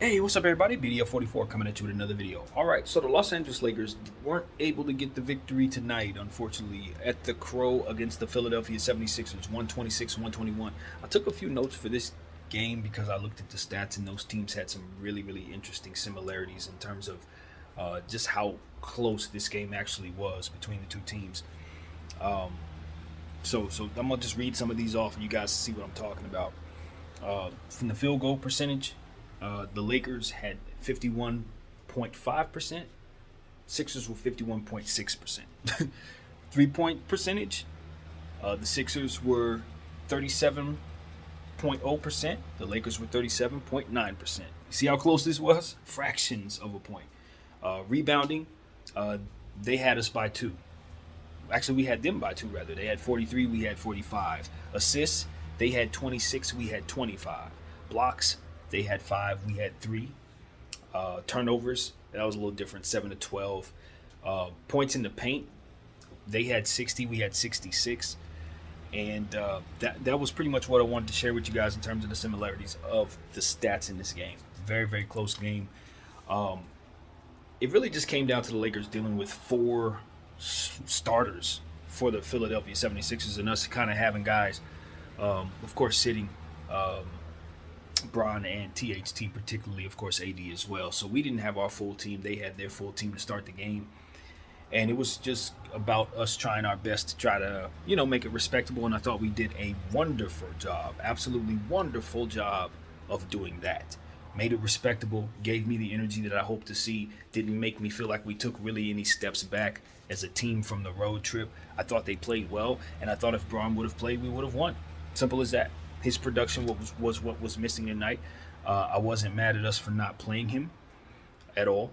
Hey, what's up, everybody? BDF44 coming at you with another video. All right, so the Los Angeles Lakers weren't able to get the victory tonight, unfortunately, at the Crow against the Philadelphia 76ers, 126-121. I took a few notes for this game because I looked at the stats, and those teams had some really, really interesting similarities in terms of just how close this game actually was between the two teams. So I'm going to just read some of these off, and you guys see what I'm talking about. From the field goal percentage, the Lakers had 51.5%. Sixers were 51.6%. 3-point percentage, the Sixers were 37.0%. The Lakers were 37.9%. You see how close this was? Fractions of a point. Rebounding, they had us by 2. Actually, we had them by 2, rather. They had 43, we had 45. Assists, they had 26, we had 25. Blocks, they had 5, we had 3. Turnovers, that was a little different, 7 to 12. Points in the paint, they had 60, we had 66. And that was pretty much what I wanted to share with you guys in terms of the similarities of the stats in this game. Very, very close game. It really just came down to the Lakers dealing with 4 starters for the Philadelphia 76ers and us kind of having guys, of course, sitting Bron and THT, particularly, of course, AD as well. So we didn't have our full team. They had their full team to start the game. And it was just about us trying our best to try to, make it respectable. And I thought we did a wonderful job, absolutely wonderful job of doing that. Made it respectable, gave me the energy that I hoped to see, didn't make me feel like we took really any steps back as a team from the road trip. I thought they played well, and I thought if Bron would have played, we would have won. Simple as that. His production was what was missing tonight. I wasn't mad at us for not playing him at all.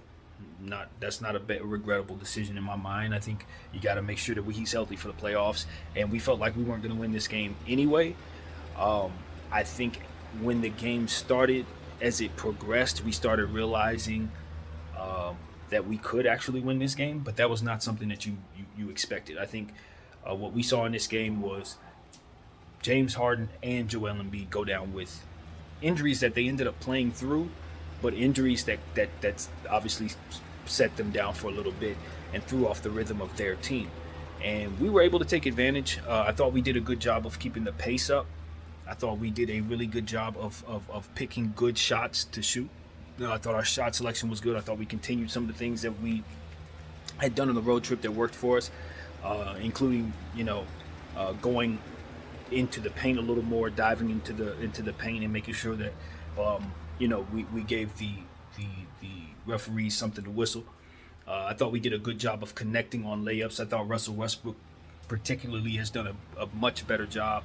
That's not a regrettable decision in my mind. I think you got to make sure that he's healthy for the playoffs, and we felt like we weren't going to win this game anyway. I think when the game started, as it progressed, we started realizing that we could actually win this game, but that was not something that you expected. I think what we saw in this game was James Harden and Joel Embiid go down with injuries that they ended up playing through, but injuries that's obviously set them down for a little bit and threw off the rhythm of their team. And we were able to take advantage. I thought we did a good job of keeping the pace up. I thought we did a really good job of picking good shots to shoot. I thought our shot selection was good. I thought we continued some of the things that we had done on the road trip that worked for us, including going into the paint a little more, diving into the paint and making sure that we gave the referees something to whistle. I thought we did a good job of connecting on layups. I thought Russell Westbrook particularly has done a much better job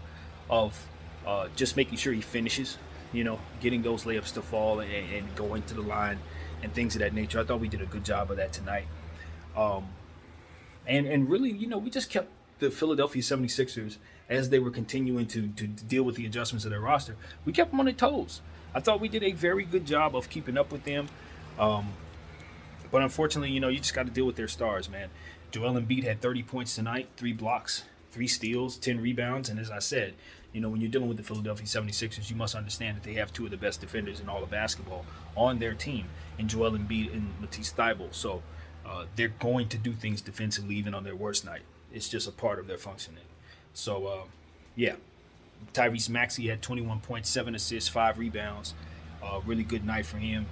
of just making sure he finishes, getting those layups to fall and go into the line and things of that nature. I thought we did a good job of that tonight. And really, we just kept the Philadelphia 76ers, as they were continuing to deal with the adjustments of their roster, we kept them on their toes. I thought we did a very good job of keeping up with them. But unfortunately, you just got to deal with their stars, man. Joel Embiid had 30 points tonight, 3 blocks, 3 steals, 10 rebounds. And as I said, when you're dealing with the Philadelphia 76ers, you must understand that they have 2 of the best defenders in all of basketball on their team, in Joel Embiid and Matisse Thybulle. So they're going to do things defensively even on their worst night. It's just a part of their functioning. So, Tyrese Maxey had 21 points, 7 assists, 5 rebounds. Really good night for him.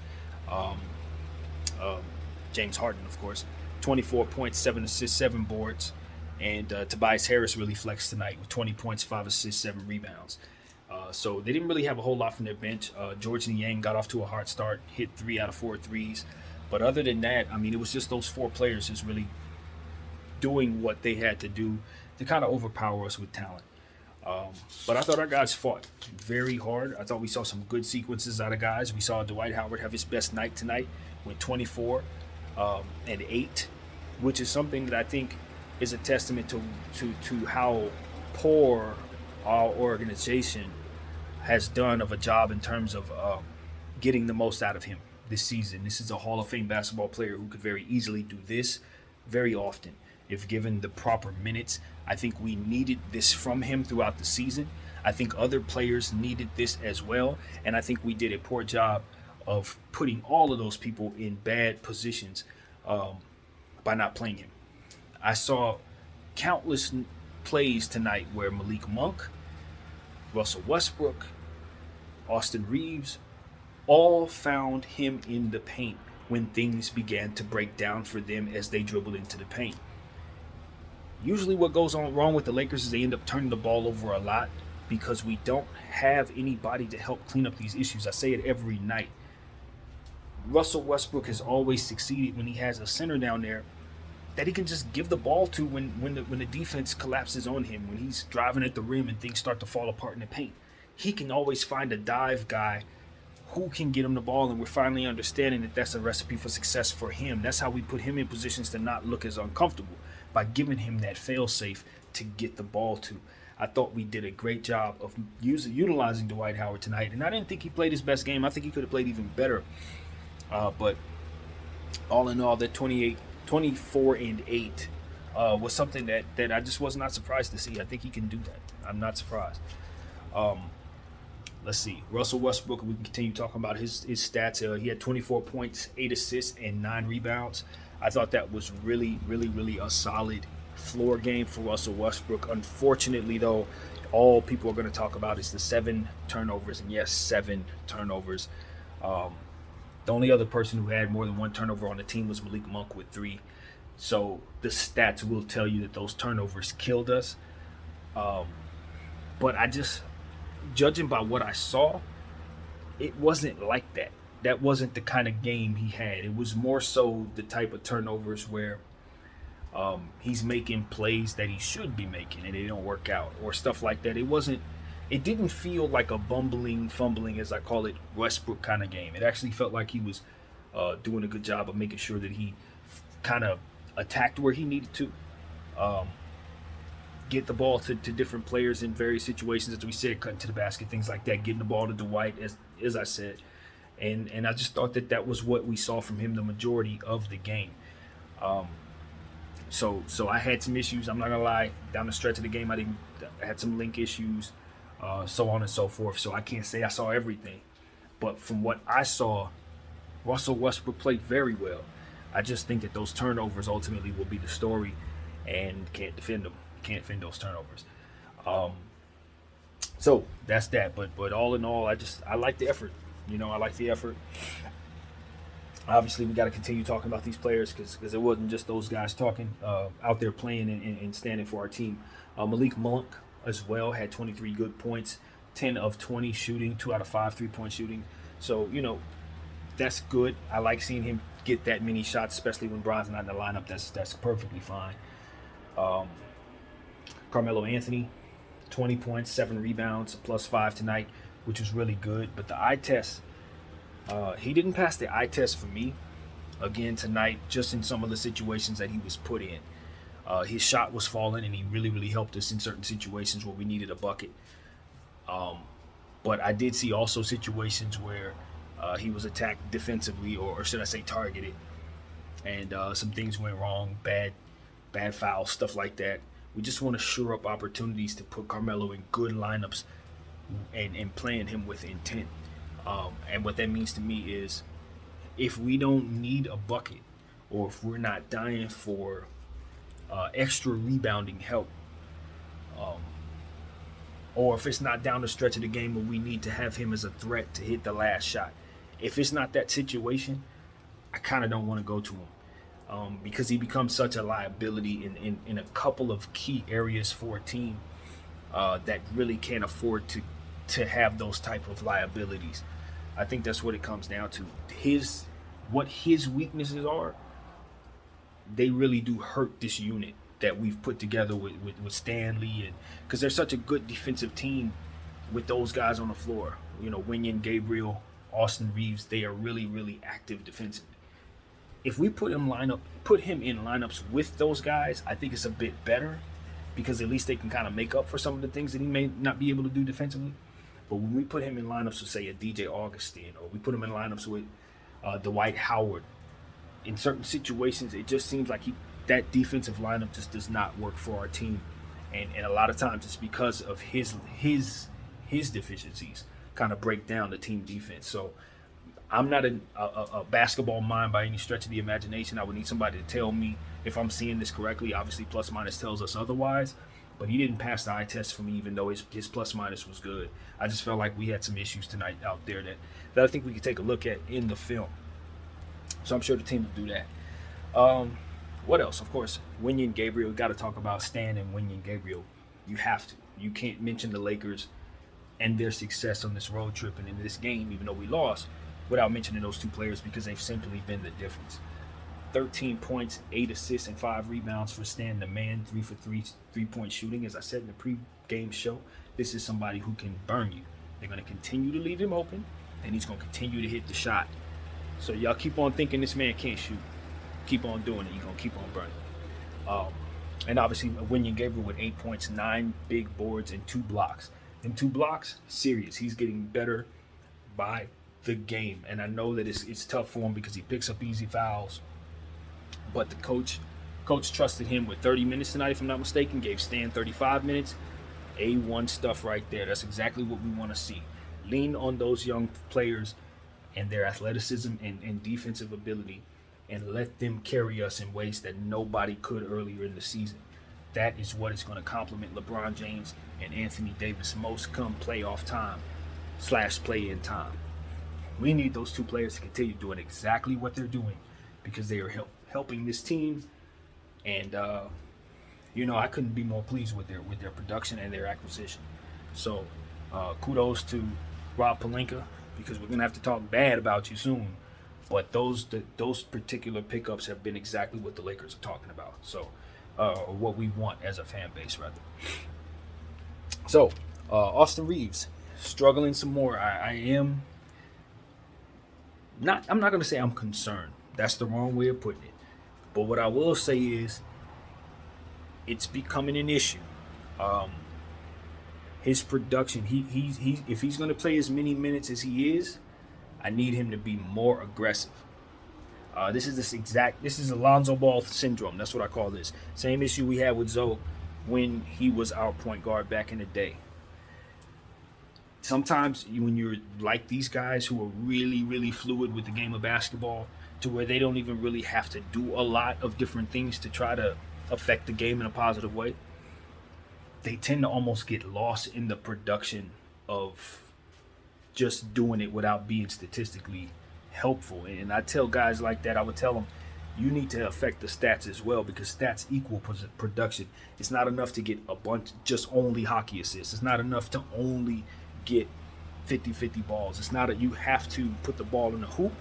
James Harden, of course, 24 points, 7 assists, 7 boards. And Tobias Harris really flexed tonight with 20 points, 5 assists, 7 rebounds. So they didn't really have a whole lot from their bench. George Niang got off to a hard start, hit 3 out of 4 threes. But other than that, it was just those 4 players just really doing what they had to do to kind of overpower us with talent. But I thought our guys fought very hard. I thought we saw some good sequences out of guys. We saw Dwight Howard have his best night tonight with 24 and 8, which is something that I think is a testament to how poor our organization has done of a job in terms of getting the most out of him this season. This is a Hall of Fame basketball player who could very easily do this very often if given the proper minutes. I think we needed this from him throughout the season. I think other players needed this as well, and I think we did a poor job of putting all of those people in bad positions by not playing him. I saw countless plays tonight where Malik Monk, Russell Westbrook, Austin Reeves all found him in the paint when things began to break down for them as they dribbled into the paint. Usually what goes on wrong with the Lakers is they end up turning the ball over a lot because we don't have anybody to help clean up these issues. I say it every night. Russell Westbrook has always succeeded when he has a center down there that he can just give the ball to when the defense collapses on him, when he's driving at the rim and things start to fall apart in the paint. He can always find a dive guy who can get him the ball, and we're finally understanding that that's a recipe for success for him. That's how we put him in positions to not look as uncomfortable, by giving him that fail-safe to get the ball to. I thought we did a great job of utilizing Dwight Howard tonight, and I didn't think he played his best game. I think he could have played even better. But all in all, that 24-8 was something that I just was not surprised to see. I think he can do that. I'm not surprised. Let's see. Russell Westbrook, we can continue talking about his stats. He had 24 points, 8 assists, and 9 rebounds. I thought that was really, really, really a solid floor game for Russell Westbrook. Unfortunately, though, all people are going to talk about is the 7 turnovers. And yes, 7 turnovers. The only other person who had more than 1 turnover on the team was Malik Monk with 3. So the stats will tell you that those turnovers killed us. But I just, judging by what I saw, it wasn't like that. That wasn't the kind of game he had. It was more so the type of turnovers where he's making plays that he should be making and they don't work out, or stuff like that. It didn't feel like a fumbling, as I call it, Westbrook kind of game. It actually felt like he was doing a good job of making sure that he kind of attacked where he needed to. Get the ball to different players in various situations, as we said, cutting to the basket, things like that, getting the ball to Dwight, as I said. And I just thought that was what we saw from him the majority of the game. So I had some issues. I'm not going to lie. Down the stretch of the game, I had some link issues, so on and so forth. So I can't say I saw everything. But from what I saw, Russell Westbrook played very well. I just think that those turnovers ultimately will be the story, and can't defend them. Can't defend those turnovers. So that's that. But all in all, I like the effort. I like the effort. Obviously, we got to continue talking about these players because it wasn't just those guys talking out there playing and standing for our team. Malik Monk as well had 23 good points, 10 of 20 shooting, 2 out of 5 3-point shooting. So, that's good. I like seeing him get that many shots, especially when Bron's not in the lineup. That's perfectly fine. Carmelo Anthony, 20 points, 7 rebounds, +5 tonight, which was really good. But the eye test, he didn't pass the eye test for me again tonight, just in some of the situations that he was put in. His shot was falling, and he really, really helped us in certain situations where we needed a bucket. But I did see also situations where he was attacked defensively, or should I say targeted, and some things went wrong, bad fouls, stuff like that. We just want to shore up opportunities to put Carmelo in good lineups and playing him with intent. And what that means to me is, if we don't need a bucket, or if we're not dying for extra rebounding help, or if it's not down the stretch of the game where we need to have him as a threat to hit the last shot, if it's not that situation, I kind of don't want to go to him. Because he becomes such a liability in a couple of key areas for a team that really can't afford to have those type of liabilities. I think that's what it comes down to. What his weaknesses are, they really do hurt this unit that we've put together with Stanley, and because they're such a good defensive team with those guys on the floor. Winion, Gabriel, Austin Reeves, they are really, really active defensively. If we put him in lineups with those guys, I think it's a bit better, because at least they can kind of make up for some of the things that he may not be able to do defensively. But when we put him in lineups with, say, a DJ Augustin, or we put him in lineups with Dwight Howard, in certain situations, it just seems like that defensive lineup just does not work for our team. And a lot of times it's because of his deficiencies kind of break down the team defense. So I'm not a basketball mind by any stretch of the imagination. I would need somebody to tell me if I'm seeing this correctly. Obviously, plus minus tells us otherwise. But he didn't pass the eye test for me, even though his plus minus was good. I just felt like we had some issues tonight out there that I think we could take a look at in the film. So I'm sure the team will do that. What else? Of course, Wenyen Gabriel. Got to talk about Stan and Wenyen Gabriel. You have to. You can't mention the Lakers and their success on this road trip and in this game, even though we lost, without mentioning those two players because they've simply been the difference. 13 points, 8 assists, and 5 rebounds for Stan, the man, 3 for 3 3-point shooting. As I said in the pre-game show, this is somebody who can burn you. They're going to continue to leave him open, and he's going to continue to hit the shot. So y'all keep on thinking this man can't shoot. Keep on doing it. You're going to keep on burning. And obviously, Wenyen Gabriel with 8 points, 9 big boards, and 2 blocks. Them 2 blocks, serious. He's getting better by the game. And I know that it's tough for him because he picks up easy fouls. But the coach trusted him with 30 minutes tonight, if I'm not mistaken, gave Stan 35 minutes. A1 stuff right there. That's exactly what we want to see. Lean on those young players and their athleticism and defensive ability and let them carry us in ways that nobody could earlier in the season. That is what is going to complement LeBron James and Anthony Davis most come playoff time / play-in time. We need those two players to continue doing exactly what they're doing because they are helping this team. And, I couldn't be more pleased with their production and their acquisition. So kudos to Rob Pelinka because we're going to have to talk bad about you soon. But those particular pickups have been exactly what the Lakers are talking about. So, or what we want as a fan base, rather. So, Austin Reeves struggling some more. I'm not going to say I'm concerned. That's the wrong way of putting it. But what I will say is, it's becoming an issue. His production. He if he's going to play as many minutes as he is, I need him to be more aggressive. This is a Lonzo Ball syndrome. That's what I call this. Same issue we had with Zoe when he was our point guard back in the day. Sometimes when you're like these guys who are really, really fluid with the game of basketball to where they don't even really have to do a lot of different things to try to affect the game in a positive way, they tend to almost get lost in the production of just doing it without being statistically helpful. And I tell guys like that, I would tell them, you need to affect the stats as well because stats equal production. It's not enough to get a bunch, just only hockey assists. It's not enough to only get 50-50 balls. You have to put the ball in the hoop.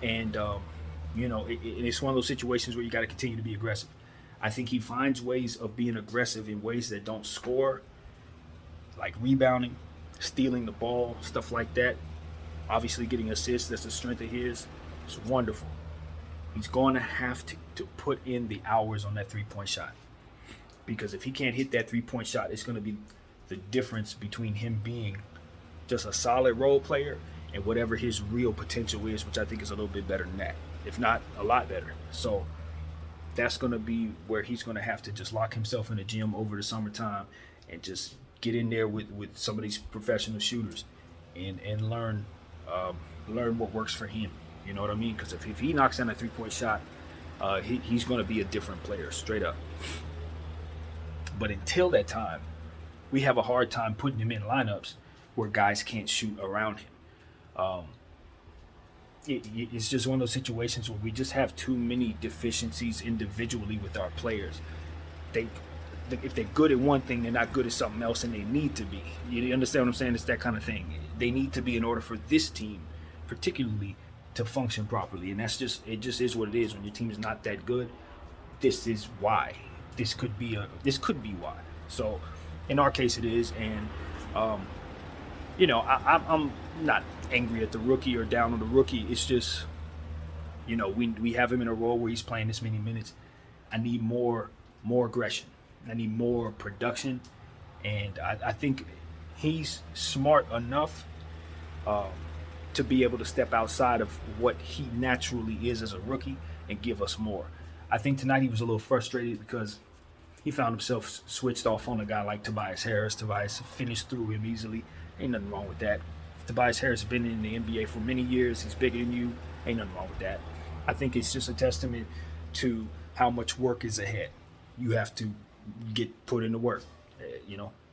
And, it's one of those situations where you got to continue to be aggressive. I think he finds ways of being aggressive in ways that don't score, like rebounding, stealing the ball, stuff like that. Obviously getting assists, that's the strength of his. It's wonderful. He's going to have to put in the hours on that three-point shot. Because if he can't hit that three-point shot, it's going to be the difference between him being just a solid role player and whatever his real potential is, which I think is a little bit better than that, if not a lot better. So that's going to be where he's going to have to just lock himself in the gym over the summertime and just get in there with some of these professional shooters and learn what works for him. You know what I mean? Because if he knocks down a three-point shot, he's going to be a different player, straight up. But until that time, we have a hard time putting him in lineups where guys can't shoot around him. It's just one of those situations where we just have too many deficiencies individually with our players. If they're good at one thing, they're not good at something else, and they need to be. You understand what I'm saying? It's that kind of thing. They need to be in order for this team, particularly, to function properly. And it just is what it is. When your team is not that good, this is why. This could be why. So, in our case, it is. And I'm not angry at the rookie or down on the rookie. It's just, we have him in a role where he's playing this many minutes. I need more aggression. I need more production. And I think he's smart enough to be able to step outside of what he naturally is as a rookie and give us more. I think tonight he was a little frustrated because he found himself switched off on a guy like Tobias Harris. Tobias finished through him easily. Ain't nothing wrong with that. Tobias Harris has been in the NBA for many years. He's bigger than you. Ain't nothing wrong with that. I think it's just a testament to how much work is ahead. You have to get put into work.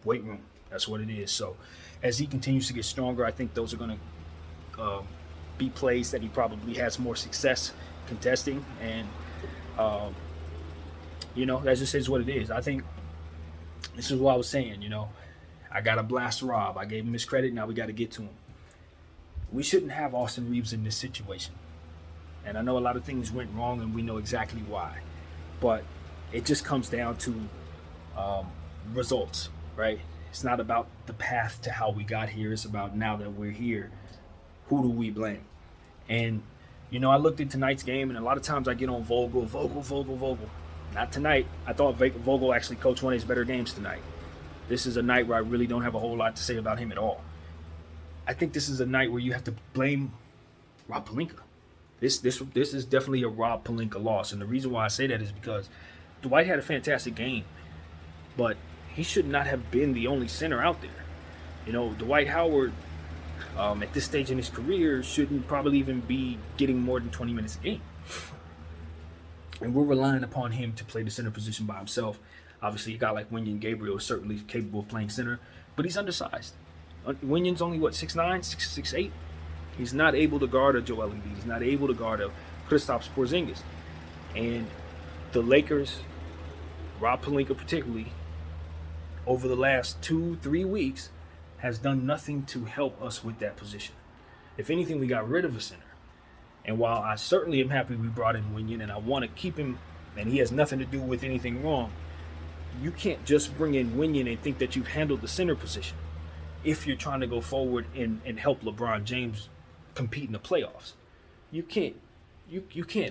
Weight room. That's what it is. So as he continues to get stronger, I think those are going to be plays that he probably has more success contesting. And, that just is what it is. I think this is what I was saying, I got to blast Rob. I gave him his credit. Now we got to get to him. We shouldn't have Austin Reeves in this situation. And I know a lot of things went wrong, and we know exactly why. But it just comes down to results, right? It's not about the path to how we got here. It's about now that we're here, who do we blame? And, I looked at tonight's game, and a lot of times I get on Vogel. Not tonight. I thought Vogel actually coached one of his better games tonight. This is a night where I really don't have a whole lot to say about him at all. I think this is a night where you have to blame Rob Pelinka. This is definitely a Rob Pelinka loss. And the reason why I say that is because Dwight had a fantastic game, but he should not have been the only center out there. Dwight Howard, at this stage in his career, shouldn't probably even be getting more than 20 minutes a game. And we're relying upon him to play the center position by himself. Obviously, a guy like Wenyen Gabriel is certainly capable of playing center, but he's undersized. Wenyen's only, 6'9", 6'8"? He's not able to guard a Joel Embiid. He's not able to guard a Kristaps Porzingis. And the Lakers, Rob Pelinka particularly, over the last 2-3 weeks, has done nothing to help us with that position. If anything, we got rid of a center. And while I certainly am happy we brought in Wenyen, and I want to keep him, and he has nothing to do with anything wrong, you can't just bring in Wenyen and think that you've handled the center position if you're trying to go forward and help LeBron James compete in the playoffs. You can't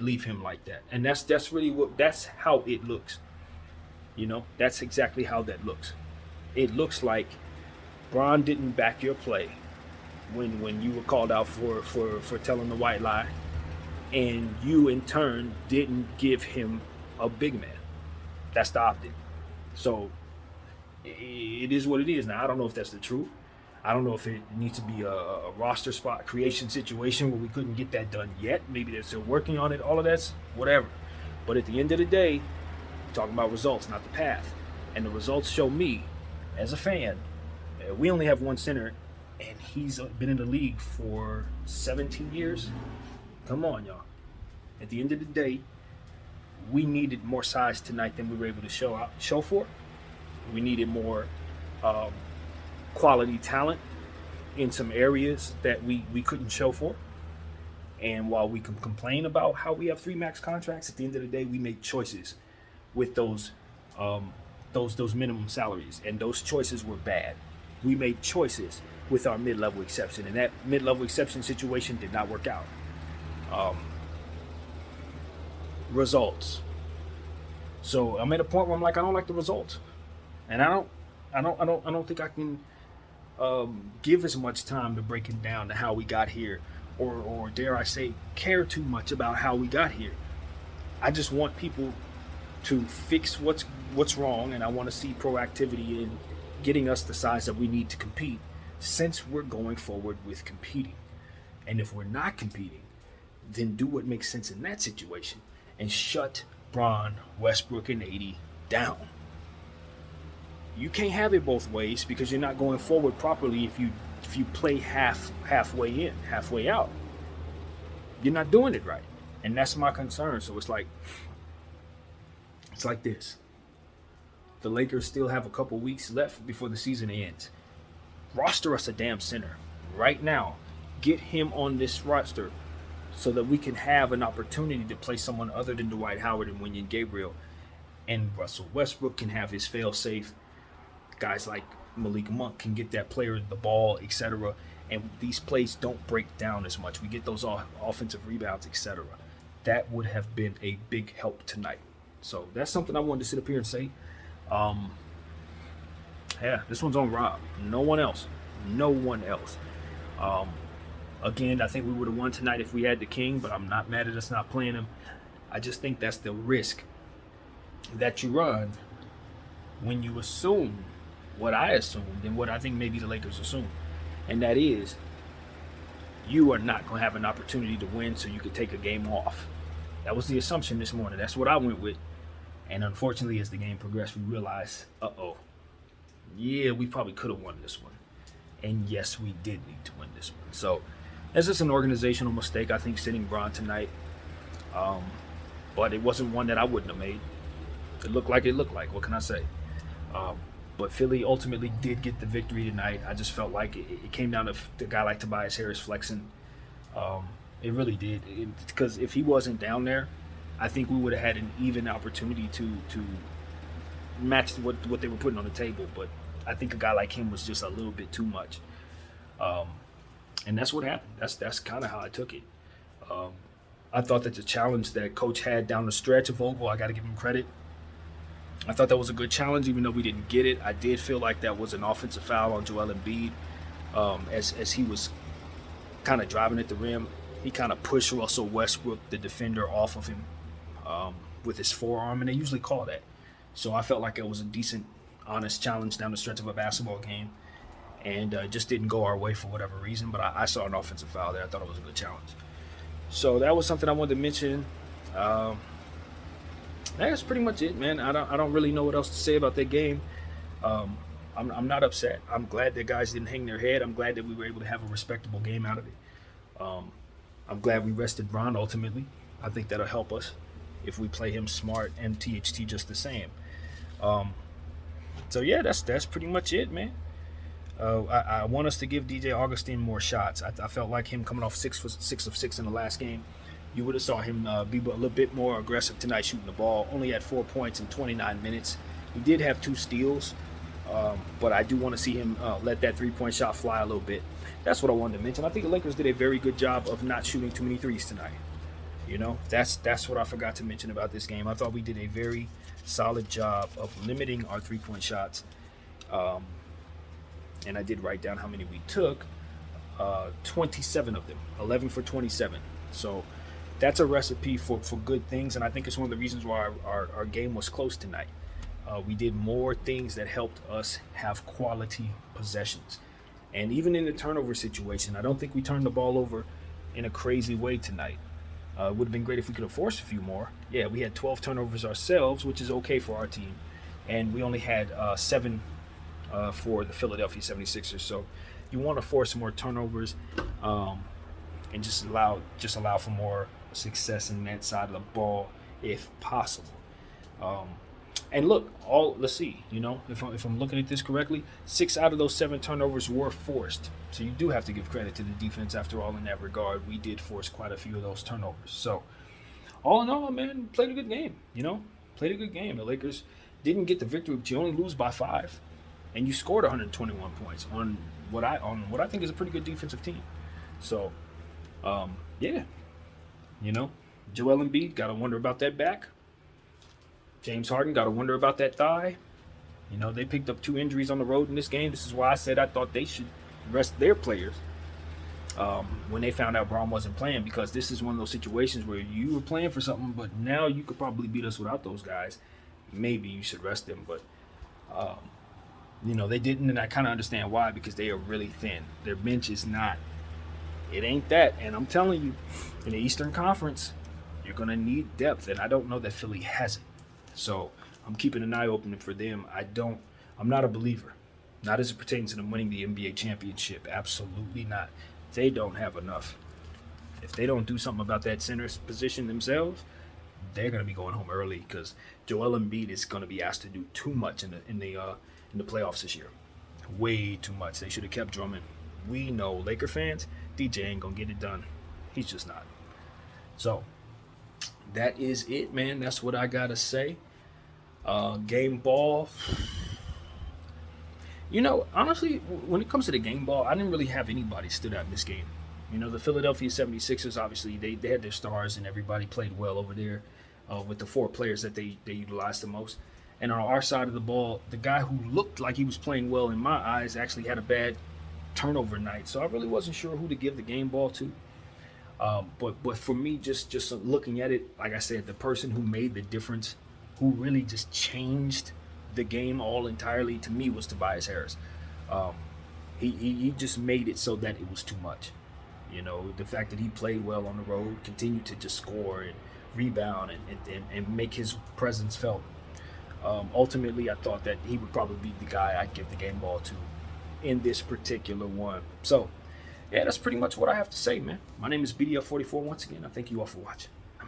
leave him like that. And that's how it looks. That's exactly how that looks. It looks like Bron didn't back your play when you were called out for telling the white lie, and you in turn didn't give him a big man. That's the optic. So it is what it is. Now, I don't know if that's the truth. I don't know if it needs to be a roster spot creation situation where we couldn't get that done yet. Maybe they're still working on it. All of that's whatever. But at the end of the day, we're talking about results, not the path. And the results show me, as a fan, we only have one center, and he's been in the league for 17 years. Come on, y'all. At the end of the day, we needed more size tonight than we were able to show for. We needed more quality talent in some areas that we couldn't show for. And while we can complain about how we have 3 max contracts, at the end of the day, we make choices with those minimum salaries, and those choices were bad. We made choices with our mid-level exception, and that mid-level exception situation did not work out. Results. So I'm at a point where I'm like, I don't like the results, and I don't think I can give as much time to breaking down to how we got here, or dare I say, care too much about how we got here. I just want people to fix what's wrong, and I want to see proactivity in getting us the size that we need to compete, since we're going forward with competing. And if we're not competing, then do what makes sense in that situation and shut Bron, Westbrook, and AD down. You can't have it both ways, because you're not going forward properly if you play halfway in, halfway out. You're not doing it right. And that's my concern. So it's like this. The Lakers still have a couple weeks left before the season ends. Roster us a damn center right now. Get him on this roster so that we can have an opportunity to play someone other than Dwight Howard and Wenyen Gabriel. And Russell Westbrook can have his fail-safe. Guys like Malik Monk can get that player the ball, etc. And these plays don't break down as much. We get those offensive rebounds, etc. That would have been a big help tonight. So that's something I wanted to sit up here and say. This one's on Rob. No one else. Again, I think we would have won tonight if we had the King, but I'm not mad at us not playing him. I just think that's the risk that you run when you assume what I assumed and what I think maybe the Lakers assume. And that is, you are not going to have an opportunity to win, so you could take a game off. That was the assumption this morning. That's what I went with. And unfortunately, as the game progressed, we realized, yeah, we probably could have won this one. And yes, we did need to win this one. So that's just an organizational mistake, I think, sitting Bron tonight. But it wasn't one that I wouldn't have made. It looked like. What can I say? But Philly ultimately did get the victory tonight. I just felt like it came down to a guy like Tobias Harris flexing. It really did. Because if he wasn't down there, I think we would have had an even opportunity to match what they were putting on the table. But I think a guy like him was just a little bit too much. And that's what happened. That's kind of how I took it. I thought that the challenge that Coach had down the stretch of Vogel, I got to give him credit. I thought that was a good challenge, even though we didn't get it. I did feel like that was an offensive foul on Joel Embiid. As he was kind of driving at the rim, he kind of pushed Russell Westbrook, the defender, off of him with his forearm, and they usually call that. So I felt like it was a decent, honest challenge down the stretch of a basketball game, and just didn't go our way for whatever reason. But I saw an offensive foul there. I thought it was a good challenge. So that was something I wanted to mention. That's pretty much it, man. I don't really know what else to say about that game. I'm not upset. I'm glad that guys didn't hang their head. I'm glad that we were able to have a respectable game out of it. I'm glad we rested Bron ultimately. I think that'll help us if we play him smart and THT just the same. So yeah, that's pretty much it, man. I want us to give DJ Augustin more shots. I felt like him coming off 6 of 6 in the last game. You would have saw him be a little bit more aggressive tonight shooting the ball. Only had 4 points in 29 minutes. He did have 2 steals, but I do want to see him let that 3-point shot fly a little bit. That's what I wanted to mention. I think the Lakers did a very good job of not shooting too many threes tonight. You know, that's what I forgot to mention about this game. I thought we did a very solid job of limiting our 3-point shots. And I did write down how many we took. 27 of them, 11 for 27. So that's a recipe for good things, and I think it's one of the reasons why our game was close tonight. We did more things that helped us have quality possessions. And even in the turnover situation, I don't think we turned the ball over in a crazy way tonight. It would have been great if we could have forced a few more. Yeah, we had 12 turnovers ourselves, which is okay for our team. And we only had 7 for the Philadelphia 76ers. So you want to force more turnovers and just allow for more success in that side of the ball if possible. And look, let's see, if I'm looking at this correctly, 6 out of those 7 turnovers were forced. So you do have to give credit to the defense after all in that regard. We did force quite a few of those turnovers. So all in all, man, played a good game, played a good game. The Lakers didn't get the victory, but you only lose by 5. And you scored 121 points on what I think is a pretty good defensive team. So, yeah, Joel Embiid, got to wonder about that back. James Harden, got to wonder about that thigh. They picked up 2 injuries on the road in this game. This is why I said I thought they should rest their players when they found out Braun wasn't playing, because this is one of those situations where you were playing for something, but now you could probably beat us without those guys. Maybe you should rest them, but they didn't, and I kind of understand why, because they are really thin. Their bench is not. It ain't that, and I'm telling you, in the Eastern Conference, you're going to need depth, and I don't know that Philly has it. So I'm keeping an eye open for them. I'm not a believer, not as it pertains to them winning the NBA championship. Absolutely not. They don't have enough. If they don't do something about that center position themselves, they're going to be going home early, because Joel Embiid is going to be asked to do too much in the playoffs this year. Way too much. They should have kept Drummond. We know, Laker fans, DJ ain't going to get it done. He's just not. So that is it, man. That's what I got to say. Game ball. Honestly, when it comes to the game ball, I didn't really have anybody stood out in this game. The Philadelphia 76ers, obviously, they had their stars, and everybody played well over there with the 4 players that they utilized the most. And on our side of the ball, the guy who looked like he was playing well in my eyes actually had a bad turnover night. So I really wasn't sure who to give the game ball to. But for me, just looking at it, like I said, the person who made the difference, who really just changed the game all entirely, to me, was Tobias Harris. He just made it so that it was too much. You know, the fact that he played well on the road, continued to just score and rebound and make his presence felt. Ultimately, I thought that he would probably be the guy I'd give the game ball to in this particular one. So, yeah, that's pretty much what I have to say, man. My name is BDF44 once again. I thank you all for watching.